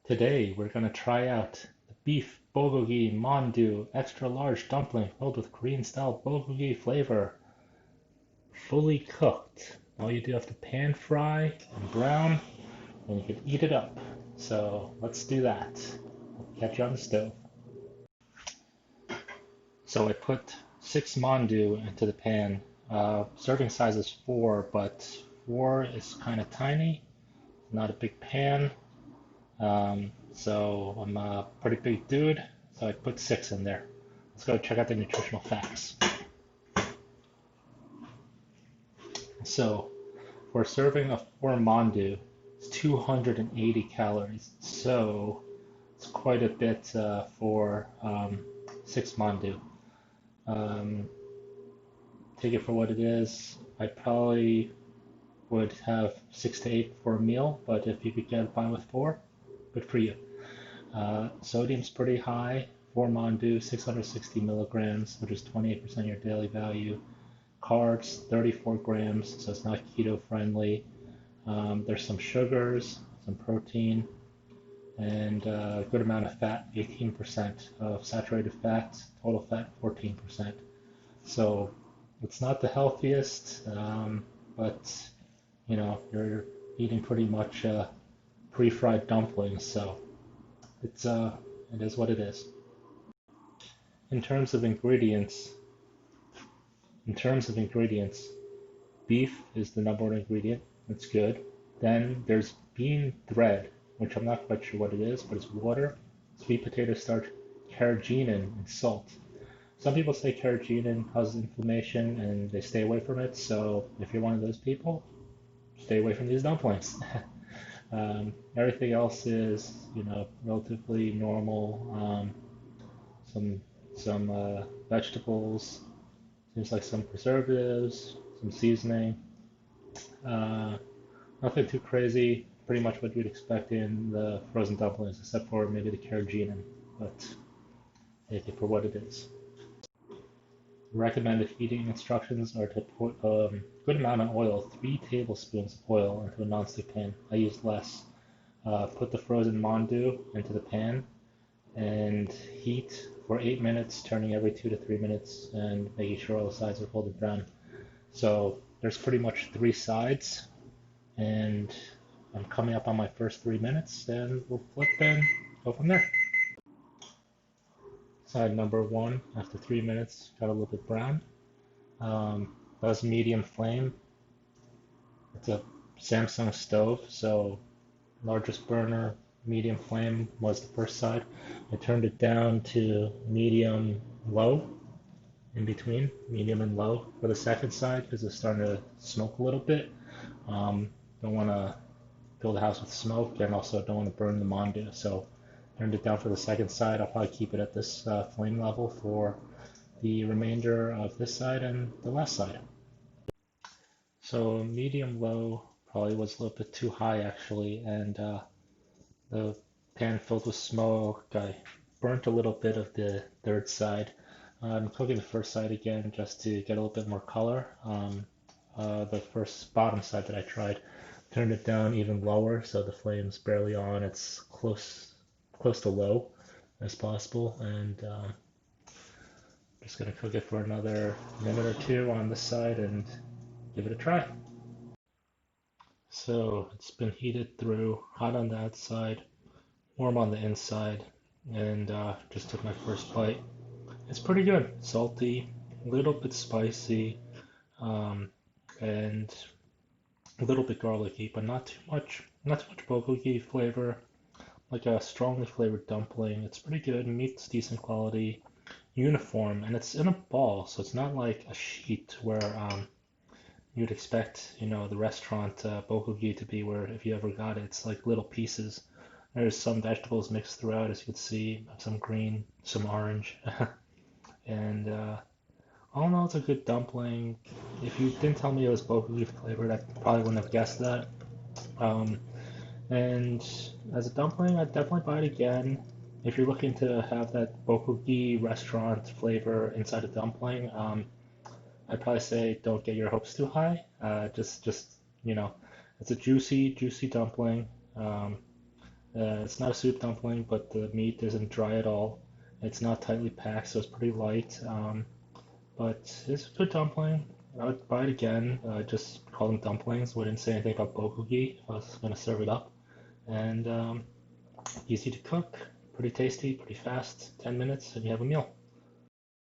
Today we're going to try out the beef bulgogi Mandu extra large dumpling filled with Korean style bulgogi flavor, fully cooked. All you do have to pan fry and brown, and you can eat it up. So let's do that. I'll catch you on the stove. So I put 6 Mandu into the pan. Serving size is 4, but 4 is kind of tiny, not a big pan. So I'm a pretty big dude, so I put 6 in there. Let's go check out the nutritional facts. So for a serving of 4 Mandu, it's 280 calories. So it's quite a bit for 6 Mandu. Um, take it for what it is. I probably would have 6 to 8 for a meal, but if you could get by with 4, good for you. Sodium's pretty high. 4 Mandu, 660 milligrams, which is 28% of your daily value. Carbs, 34 grams, so it's not keto friendly. There's some sugars, some protein, and a good amount of fat, 18% of saturated fat, total fat 14%. So it's not the healthiest, but you're eating pretty much pre-fried dumplings, so it is what it is. In terms of ingredients, in terms of ingredients, beef is the number one ingredient. That's good. Then there's bean thread, which I'm not quite sure what it is, but it's water, sweet potato starch, carrageenan, and salt. Some people say carrageenan causes inflammation and they stay away from it. So if you're one of those people, stay away from these dumplings. Everything else is, relatively normal. Some vegetables, seems like some preservatives, some seasoning. Uh, Nothing too crazy. Pretty much what you'd expect in the frozen dumplings, except for maybe the carrageenan. But take it for what it is. Recommended heating instructions are to put a good amount of oil, 3 tablespoons of oil into a nonstick pan. I use less. Put the frozen mandu into the pan and heat for 8 minutes, turning every 2 to 3 minutes and making sure all the sides are golden brown. So there's pretty much 3 sides, and I'm coming up on my first 3 minutes, and we'll flip and go from there. Side number 1, after 3 minutes, got a little bit brown. That was medium flame. It's a Samsung stove, so largest burner, medium flame was the first side. I turned it down to medium low, in between medium and low for the second side because it's starting to smoke a little bit. Don't want to fill the house with smoke and also don't want to burn the mandu. So turned it down for the second side. I'll probably keep it at this flame level for the remainder of this side and the last side. So medium low probably was a little bit too high actually, and the pan filled with smoke. I burnt a little bit of the third side. I'm cooking the first side again just to get a little bit more color. The first bottom side that I tried, turned it down even lower so the flame's barely on. It's close to low as possible, and just gonna cook it for another minute or two on this side and give it a try. So it's been heated through, hot on the outside, warm on the inside, and just took my first bite. It's pretty good, salty, a little bit spicy, um, and a little bit garlicky, but not too much. Not too much bulgogi flavor, like a strongly flavored dumpling. It's pretty good. Meat's decent quality, uniform, and it's in a ball, so it's not like a sheet where you'd expect, the restaurant bulgogi to be, where if you ever got it, it's like little pieces. There's some vegetables mixed throughout, as you can see, some green, some orange, and all in all, it's a good dumpling. If you didn't tell me it was bulgogi flavored, I probably wouldn't have guessed that. Um, and as a dumpling, I'd definitely buy it again. If you're looking to have that bulgogi restaurant flavor inside a dumpling, I'd probably say don't get your hopes too high. Just it's a juicy, juicy dumpling. Um, It's not a soup dumpling, but the meat isn't dry at all. It's not tightly packed, so it's pretty light. But it's a good dumpling. I would buy it again. Just call them dumplings. Wouldn't say anything about bulgogi if I was gonna serve it up. And easy to cook, pretty tasty, pretty fast. 10 minutes, and you have a meal.